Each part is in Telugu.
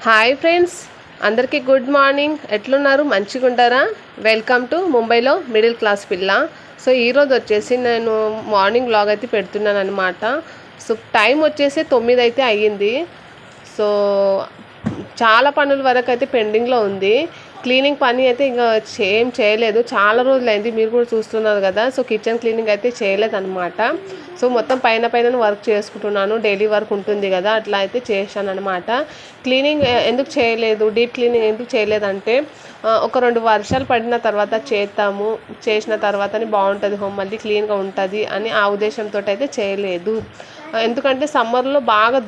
హాయ్ ఫ్రెండ్స్, అందరికీ గుడ్ మార్నింగ్. ఎట్లున్నారు? మంచిగా ఉంటారా? వెల్కమ్ టు ముంబైలో మిడిల్ క్లాస్ పిల్ల. సో ఈరోజు వచ్చేసి నేను మార్నింగ్ వ్లాగ్ అయితే పెడుతున్నాను అనమాట. సో టైం వచ్చేసి 9 అయితే అయ్యింది. సో చాలా పనుల వరకు అయితే పెండింగ్లో ఉంది. క్లీనింగ్ పని అయితే ఇంకా ఏం చేయలేదు, చాలా రోజులైంది. మీరు కూడా చూస్తున్నారు కదా. సో కిచెన్ క్లీనింగ్ అయితే చేయలేదు అనమాట. సో మొత్తం పైన వర్క్ చేసుకుంటున్నాను. డైలీ వర్క్ ఉంటుంది కదా, అట్లా అయితే చేశాను అనమాట. క్లీనింగ్ ఎందుకు చేయలేదు, డీప్ క్లీనింగ్ ఎందుకు చేయలేదంటే ఒక 2 వర్షాలు పడిన తర్వాత చేస్తాము, చేసిన తర్వాతనే బాగుంటుంది హోమ్, మళ్ళీ క్లీన్గా ఉంటుంది అని ఆ ఉద్దేశంతో అయితే చేయలేదు. ఎందుకంటే సమ్మర్లో బాగా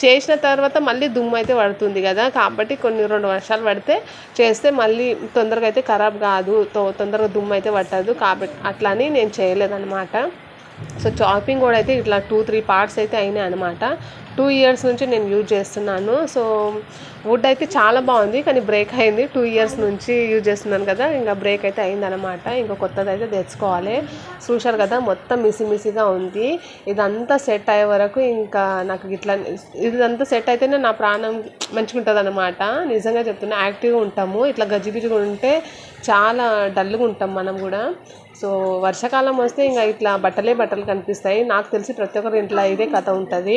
చేసిన తర్వాత మళ్ళీ దుమ్ము అయితే పడుతుంది కదా, కాబట్టి 2 వర్షాలు పడితే చేస్తే మళ్ళీ తొందరగా అయితే ఖరాబ్ కాదు, తొందరగా దుమ్ము అయితే పట్టదు, కాబట్టి అట్లా అని నేను చేయలేదన్నమాట. సో చాపింగ్ కూడా అయితే ఇట్లా 2-3 పార్ట్స్ అయితే అయినాయి అనమాట. 2 ఇయర్స్ నుంచి నేను యూజ్ చేస్తున్నాను. సో వుడ్ అయితే చాలా బాగుంది, కానీ బ్రేక్ అయింది. 2 ఇయర్స్ నుంచి యూజ్ చేస్తున్నాను కదా, ఇంకా బ్రేక్ అయితే అయిందనమాట. ఇంకా కొత్తది అయితే తెచ్చుకోవాలి. చూశారు కదా, మొత్తం మిసిగా ఉంది. ఇదంతా సెట్ అయ్యే వరకు ఇంకా నాకు ఇదంతా సెట్ అయితేనే నా ప్రాణం మంచిగా ఉంటుంది అనమాట. నిజంగా చెప్తున్నా, యాక్టివ్గా ఉంటాము. ఇట్లా గజిబిజిగా ఉంటే చాలా డల్గా ఉంటాం మనం కూడా. సో వర్షాకాలం వస్తే ఇంకా ఇట్లా బట్టలు కనిపిస్తాయి. నాకు తెలిసి ప్రతి ఒక్కరి ఇంట్లో ఇదే కథ ఉంటుంది.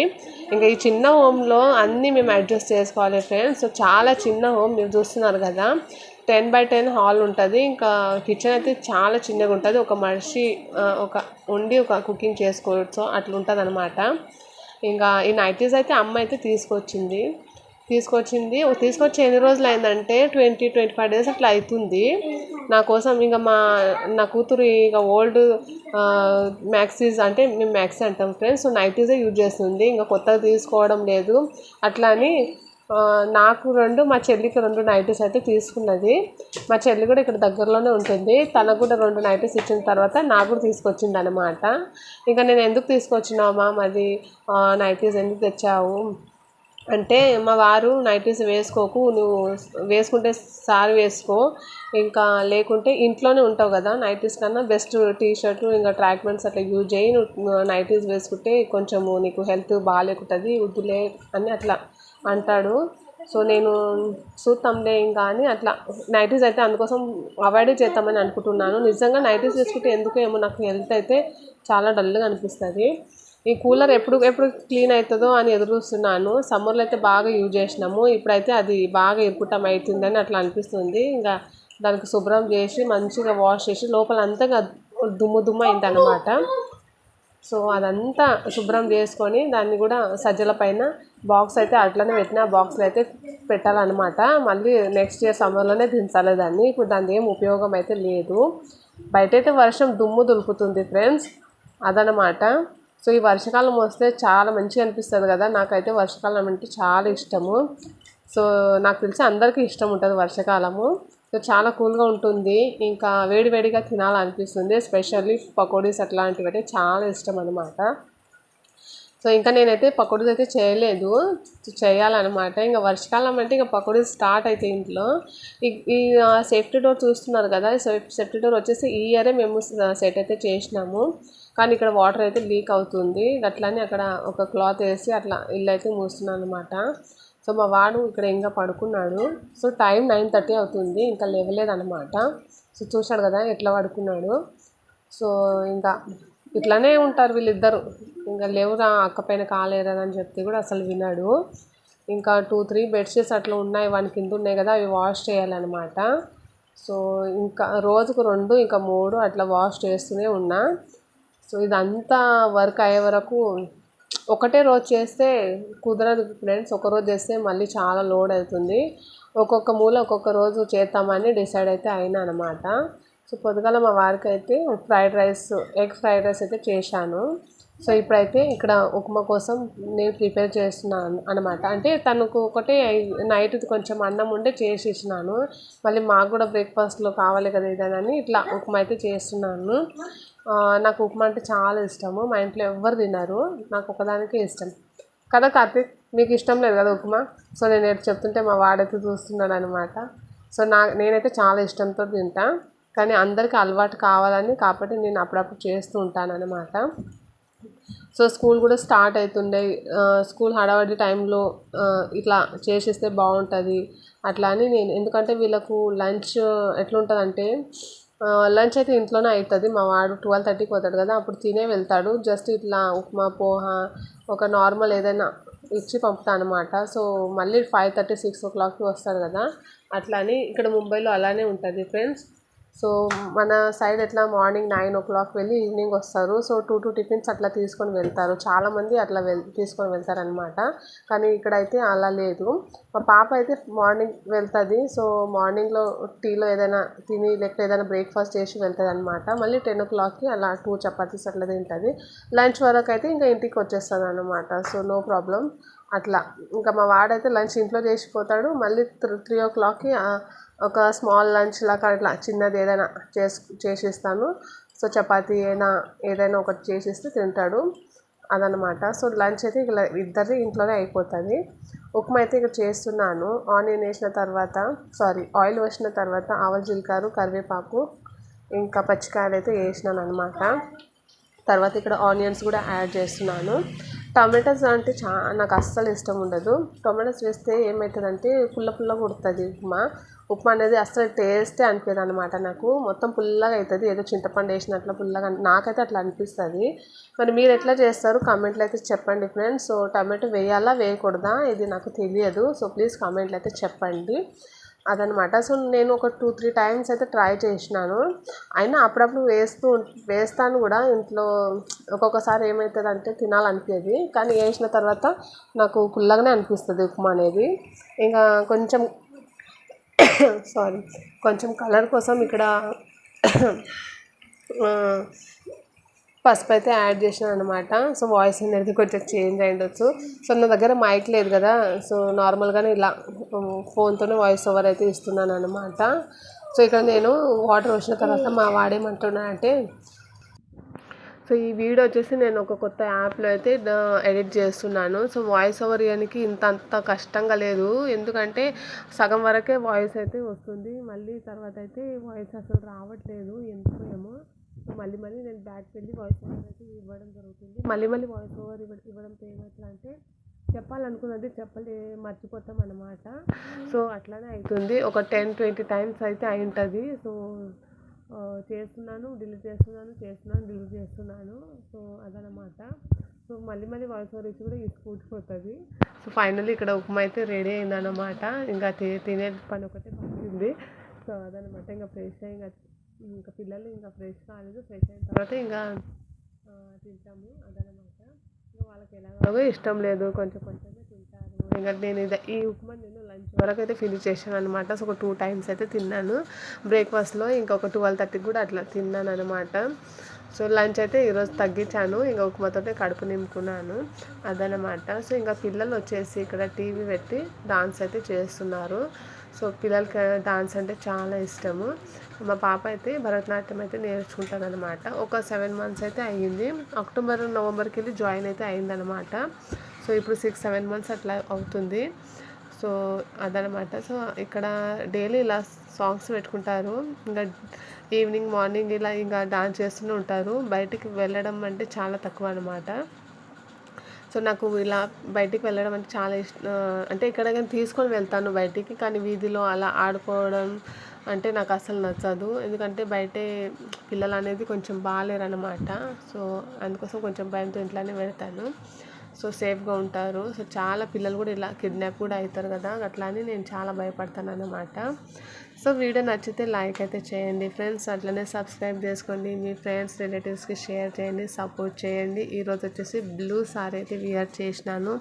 ఇంకా ఈ చిన్న హోమ్లో అన్నీ మేము అడ్జస్ట్ చేసుకోవాలి ఫ్రెండ్స్. సో చాలా చిన్న హోమ్, మీరు చూస్తున్నారు కదా. 10x10 హాల్ ఉంటుంది. ఇంకా కిచెన్ అయితే చాలా చిన్నగా ఉంటుంది. ఒక మనిషి ఒక కుకింగ్ చేసుకోవచ్చు, అట్లా ఉంటుంది అనమాట. ఇంకా ఈ నైటీస్ అయితే అమ్మ అయితే తీసుకొచ్చి ఎన్ని రోజులు అయిందంటే 20-25 డేస్ అట్లా అవుతుంది. నా కోసం ఇంకా నా కూతురు ఇక ఓల్డ్ మ్యాక్సీస్, అంటే మేము మ్యాక్సీ అంటాం ఫ్రెండ్స్. సో నైటీసే యూజ్ చేస్తుంది, ఇంకా కొత్తగా తీసుకోవడం లేదు. అట్లా అని నాకు 2, మా చెల్లికి 2 నైటీస్ అయితే తీసుకున్నది. మా చెల్లి కూడా ఇక్కడ దగ్గరలోనే ఉంటుంది. తనకు కూడా 2 నైటీస్ ఇచ్చిన తర్వాత నాకు కూడా తీసుకొచ్చింది అనమాట. ఇంకా నేను ఎందుకు తీసుకొచ్చినావమ్మా మరి నైటీస్ ఎందుకు తెచ్చావు అంటే, మా వారు నైటీస్ వేసుకోకు, నువ్వు వేసుకుంటే సారీ వేసుకో, ఇంకా లేకుంటే ఇంట్లోనే ఉంటావు కదా, నైటీస్ కన్నా బెస్ట్ టీషర్ట్ ఇంకా ట్రాక్ ప్యాంట్స్ అట్లా యూజ్ చేయి, నువ్వు నైటీస్ వేసుకుంటే కొంచెము నీకు హెల్త్ బాగాలేకుంటుంది, వద్దులే అని అట్లా అంటాడు. సో నేను చూస్తాంలే ఇంకా అని అట్లా నైటీస్ అయితే అందుకోసం అవాయిడ్ చేద్దామని అనుకుంటున్నాను. నిజంగా నైటీస్ వేసుకుంటే ఎందుకో ఏమో నాకు హెల్త్ అయితే చాలా డల్గా అనిపిస్తుంది. ఈ కూలర్ ఎప్పుడు క్లీన్ అవుతుందో అని ఎదురు చూస్తున్నాను. సమ్మర్లో అయితే బాగా యూజ్ చేసినాము, ఇప్పుడైతే అది బాగా ఇరుకుటం అవుతుందని అట్లా అనిపిస్తుంది. ఇంకా దానికి శుభ్రం చేసి మంచిగా వాష్ చేసి లోపల అంతా దుమ్ము అయిందన్నమాట. సో అదంతా శుభ్రం చేసుకొని దాన్ని కూడా సజ్జల పైన బాక్స్ అయితే అట్లనే పెట్టిన బాక్స్లో అయితే పెట్టాలన్నమాట. మళ్ళీ నెక్స్ట్ ఇయర్ సమ్మర్లోనే దించాలి దాన్ని. ఇప్పుడు దాని ఏం ఉపయోగం అయితే లేదు. బయటైతే వర్షం దుమ్ము దులుపుతుంది ఫ్రెండ్స్, అదనమాట. సో ఈ వర్షాకాలం వస్తే చాలా మంచిగా అనిపిస్తుంది కదా. నాకైతే వర్షాకాలం అంటే చాలా ఇష్టము. సో నాకు తెలిసి అందరికీ ఇష్టం ఉంటుంది వర్షాకాలము. సో చాలా కూల్గా ఉంటుంది, ఇంకా వేడిగా తినాలనిపిస్తుంది. ఎస్పెషల్లీ పకోడీస్ అట్లాంటివి అయితే చాలా ఇష్టం అనమాట. సో ఇంకా నేనైతే పకోడీస్ అయితే చేయాలన్నమాట. ఇంకా వర్షాకాలం అంటే ఇంకా పకోడీస్ స్టార్ట్ అయితే ఇంట్లో. ఈ సేఫ్టీ డోర్ చూస్తున్నారు కదా, సేఫ్టీ డోర్ వచ్చేసి ఈ ఇయరే మేము సెట్ అయితే చేసినాము. కానీ ఇక్కడ వాటర్ అయితే లీక్ అవుతుంది. అట్లానే అక్కడ ఒక క్లాత్ వేసి అట్లా ఇల్లు అయితే మూస్తున్నాను అనమాట. సో మా వాడు ఇక్కడ ఇంకా పడుకున్నాడు. సో టైం 9:30 అవుతుంది, ఇంకా లేవలేదన్నమాట. సో చూశాడు కదా ఎట్లా పడుకున్నాడు. సో ఇంకా ఇట్లానే ఉంటారు వీళ్ళిద్దరు. ఇంకా లేవురా అక్క పైన కాలేరా అని చెప్తే కూడా అసలు విన్నాడు. ఇంకా 2-3 బెడ్షీట్స్ అట్లా ఉన్నాయి, వాని కింద ఉన్నాయి కదా, అవి వాష్ చేయాలన్నమాట. సో ఇంకా రోజుకు 2 ఇంకా 3 అట్లా వాష్ చేస్తూనే ఉన్నా. సో ఇదంతా వర్క్ అయ్యే వరకు ఒకటే రోజు చేస్తే కుదరదు ఫ్రెండ్స్. ఒకరోజు చేస్తే మళ్ళీ చాలా లోడ్ అవుతుంది. ఒక్కొక్క మూల ఒక్కొక్క రోజు చేద్దామని డిసైడ్ అయితే అయినా అనమాట. సో పొద్దుగాల మా వారికి అయితే ఎగ్ ఫ్రైడ్ రైస్ అయితే చేశాను. సో ఇప్పుడైతే ఇక్కడ ఉప్మా కోసం నేను ప్రిపేర్ చేస్తున్నాను అనమాట. అంటే తనకు ఒకటే నైట్ కొంచెం అన్నం ఉంటే చేసి ఇచ్చినాను, మళ్ళీ మాకు కూడా బ్రేక్ఫాస్ట్లో కావాలి కదా ఇదని ఇట్లా ఉప్మా అయితే చేస్తున్నాను. నాకు ఉప్మా అంటే చాలా ఇష్టము. మా ఇంట్లో ఎవ్వరు తినరు, నాకు ఒకదానికే ఇష్టం కదా. కార్తీక్, మీకు ఇష్టం లేదు కదా ఉప్మా? సో నేను చెప్తుంటే మా వాడైతే చూస్తున్నాడు అనమాట. సో నేనైతే చాలా ఇష్టంతో తింటా, కానీ అందరికీ అలవాటు కావాలని, కాబట్టి నేను అప్పుడప్పుడు చేస్తూ ఉంటాను అనమాట. సో స్కూల్ కూడా స్టార్ట్ అవుతుండే, స్కూల్ హడావడి టైంలో ఇట్లా చేసేస్తే బాగుంటుంది అట్లా అని నేను, ఎందుకంటే వీళ్ళకు లంచ్ ఎట్లుంటుందంటే లంచ్ అయితే ఇంట్లోనే అవుతుంది. మా వాడు 12:30కి పోతాడు కదా, అప్పుడు తినే వెళ్తాడు. జస్ట్ ఇట్లా ఉప్మా పోహ ఒక నార్మల్ ఏదైనా ఇచ్చి పంపుతాను అనమాట. సో మళ్ళీ 5:30 6 o'clockకి వస్తాడు కదా, అట్లా అని ఇక్కడ ముంబైలో అలానే ఉంటుంది ఫ్రెండ్స్. సో మన సైడ్ ఎట్లా మార్నింగ్ 9 o'clock వెళ్ళి ఈవినింగ్ వస్తారు. సో 2 టిఫిన్స్ అట్లా తీసుకొని వెళ్తారు, చాలామంది అట్లా తీసుకొని వెళ్తారనమాట. కానీ ఇక్కడైతే అలా లేదు. మా పాప అయితే మార్నింగ్ వెళ్తుంది. సో మార్నింగ్లో టీలో ఏదైనా తిని లేకపోతే ఏదైనా బ్రేక్ఫాస్ట్ చేసి వెళ్తుంది అనమాట. మళ్ళీ 10 o'clockకి అలా 2 చపాతీస్ అట్లా తింటుంది. లంచ్ వరకు అయితే ఇంకా ఇంటికి వచ్చేస్తుంది అనమాట. సో నో ప్రాబ్లం అట్లా. ఇంకా మా వాడైతే లంచ్ ఇంట్లో చేసిపోతాడు. మళ్ళీ 3 o'clockకి ఒక స్మాల్ లంచ్ లాగా అట్లా చిన్నది ఏదైనా చేసిస్తాను. సో చపాతీ అయినా ఏదైనా ఒకటి చేసిస్తే తింటాడు అదనమాట. సో లంచ్ అయితే ఇలా ఇద్దరి ఇంట్లోనే అయిపోతుంది. ఉప్మా అయితే ఇక్కడ చేస్తున్నాను. ఆనియన్ వేసిన తర్వాత ఆయిల్ వేసిన తర్వాత ఆవాలు జీలకర్ర కరివేపాకు ఇంకా పచ్చికాయలు అయితే వేసినాను అనమాట. తర్వాత ఇక్కడ ఆనియన్స్ కూడా యాడ్ చేస్తున్నాను. టమాటాస్ అంటే నాకు అస్సలు ఇష్టం ఉండదు. టొమాటోస్ వేస్తే ఏమవుతుందంటే పుల్లగా ఉడుతుంది ఉప్మా అనేది అస్సలు టేస్టే అనిపించదు అనమాట. నాకు మొత్తం పుల్లగా అవుతుంది, ఏదో చింతపండు వేసినట్లు పుల్లగా నాకైతే అట్లా అనిపిస్తుంది. మరి మీరు ఎట్లా చేస్తారు కామెంట్లో అయితే చెప్పండి ఫ్రెండ్స్. సో టమాటో వేయాలా వేయకూడదా ఇది నాకు తెలియదు. సో ప్లీజ్ కామెంట్లో అయితే చెప్పండి అదనమాట. సో నేను ఒక 2-3 టైమ్స్ అయితే ట్రై చేసినాను. అయినా అప్పుడప్పుడు వేస్తాను కూడా ఇంట్లో. ఒక్కొక్కసారి ఏమవుతుందంటే తినాలనిపించేది, కానీ వేసిన తర్వాత నాకు పుల్లగానే అనిపిస్తుంది ఉప్మా అనేది. ఇంకా కొంచెం కలర్ కోసం ఇక్కడ పసుపు అయితే యాడ్ చేసినాను అనమాట. సో వాయిస్ అనేది కొంచెం చేంజ్ అయ్యుండొచ్చు. సో నా దగ్గర మైక్ లేదు కదా, సో నార్మల్గానే ఇలా ఫోన్తోనే వాయిస్ ఓవర్ అయితే ఇస్తున్నాను అనమాట. సో ఇక్కడ నేను వాటర్ వచ్చిన తర్వాత మా వాడేమంటున్నానంటే, సో ఈ వీడియో వచ్చేసి నేను ఒక కొత్త యాప్లో అయితే ఎడిట్ చేస్తున్నాను. సో వాయిస్ ఓవర్ ఇవ్వడానికి అంత కష్టంగా లేదు, ఎందుకంటే సగం వరకే వాయిస్ అయితే వస్తుంది, మళ్ళీ తర్వాత అయితే వాయిస్ అసలు రావట్లేదు ఎందుకు ఏమో. సో మళ్ళీ నేను బ్యాక్ వెళ్ళి వాయిస్ ఓవర్ అయితే ఇవ్వడం జరుగుతుంది. మళ్ళీ వాయిస్ ఓవర్ ఇవ్వడంతో ఏమవుతుందంటే చెప్పాలనుకున్నది మర్చిపోతాం అన్నమాట. సో అట్లానే అవుతుంది. ఒక 10-20 టైమ్స్ అయితే అయి ఉంటుంది. సో చేస్తున్నాను డిలీట్ చేస్తున్నాను. సో అదనమాట. సో మళ్ళీ వాయిస్ ఓవర్ ఇచ్చి కూడా ఇసుకుపోతుంది. సో ఫైనల్లీ ఇక్కడ ఉప్మా అయితే రెడీ అయిందన్నమాట. ఇంకా తినే పని ఒకటే బాగుంది. సో అదనమాట. ఇంకా ఫ్రెష్ అయ్యి ఇంకా పిల్లలు ఇంకా ఫ్రెష్ కాలేదు, ఫ్రెష్ అయిన తర్వాత ఇంకా తింటాము అదనమాట. ఇంకా వాళ్ళకి ఎలాగో ఇష్టం లేదు, కొంచెమే తింటారు. ఇంకా నేను ఈ ఉప్మా నేను లంచ్ వరకు అయితే ఫినిష్ చేశాను అనమాట. సో ఒక 2 టైమ్స్ అయితే తిన్నాను బ్రేక్ఫాస్ట్లో, ఇంకొక 12:30కి కూడా అట్లా తిన్నాను అనమాట. సో లంచ్ అయితే ఈరోజు తగ్గించాను, ఇంకా ఉప్మాతో కడుపు నింపుకున్నాను అదనమాట. సో ఇంకా పిల్లలు వచ్చేసి ఇక్కడ టీవీ పెట్టి డాన్స్ అయితే చేస్తున్నారు. సో పిల్లలకి డాన్స్ అంటే చాలా ఇష్టము. మా పాప అయితే భరతనాట్యం అయితే నేర్చుకుంటుంది అనమాట. ఒక 7 months అయితే అయ్యింది. అక్టోబర్ నవంబర్కి వెళ్ళి జాయిన్ అయితే అయిందనమాట. సో ఇప్పుడు 6-7 months అట్లా అవుతుంది. సో అదనమాట. సో ఇక్కడ డైలీ ఇలా సాంగ్స్ పెట్టుకుంటారు, ఇంకా ఈవినింగ్ మార్నింగ్ ఇలా ఇంకా డాన్స్ చేస్తూనే ఉంటారు. బయటికి వెళ్ళడం అంటే చాలా తక్కువ అనమాట. సో నాకు ఇలా బయటికి వెళ్ళడం అంటే చాలా ఇష్టం. అంటే ఎక్కడికైనా తీసుకొని వెళ్తాను బయటికి, కానీ వీధిలో అలా ఆడుకోవడం అంటే నాకు అసలు నచ్చదు. ఎందుకంటే బయటే పిల్లలు అనేది కొంచెం బాగాలేరనమాట. సో అందుకోసం కొంచెం భయంతో ఇంట్లోనే పెడతాను. సో సేఫ్గా ఉంటారు. సో చాలా పిల్లలు కూడా ఇలా కిడ్నాప్ కూడా అవుతారు కదా, అట్లా అని నేను చాలా భయపడతాను అన్నమాట. సో వీడియో నచ్చితే లైక్ అయితే చేయండి ఫ్రెండ్స్, అట్లనే సబ్స్క్రైబ్ చేసుకోండి, మీ ఫ్రెండ్స్ రిలేటివ్స్కి షేర్ చేయండి, సపోర్ట్ చేయండి. ఈరోజు వచ్చేసి బ్లూ సారీ అయితే వియర్ చేసినాను.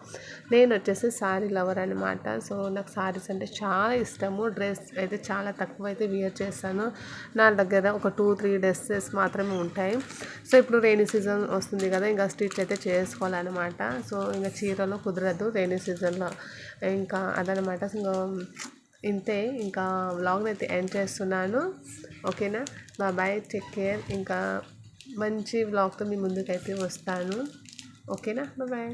నేను వచ్చేసి సారీ లవర్ అనమాట. సో నాకు సారీస్ అంటే చాలా ఇష్టము. డ్రెస్ అయితే చాలా తక్కువ అయితే వియర్ చేస్తాను. నా దగ్గర ఒక 2-3 డ్రెస్సెస్ మాత్రమే ఉంటాయి. సో ఇప్పుడు రైనీ సీజన్ వస్తుంది కదా, ఇంకా స్టిచ్ అయితే చేసుకోవాలన్నమాట. సో ఇంకా చీరలో కుదరదు రైనీ సీజన్లో, ఇంకా అదనమాట. సో ఇంతే, ఇంకా వ్లాగ్ని అయితే ఎండ్ చేస్తున్నాను. ఓకేనా, బాయ్, టేక్ కేర్. ఇంకా మంచి వ్లాగ్తో మీ ముందుకైతే వస్తాను. ఓకేనా, బాయ్.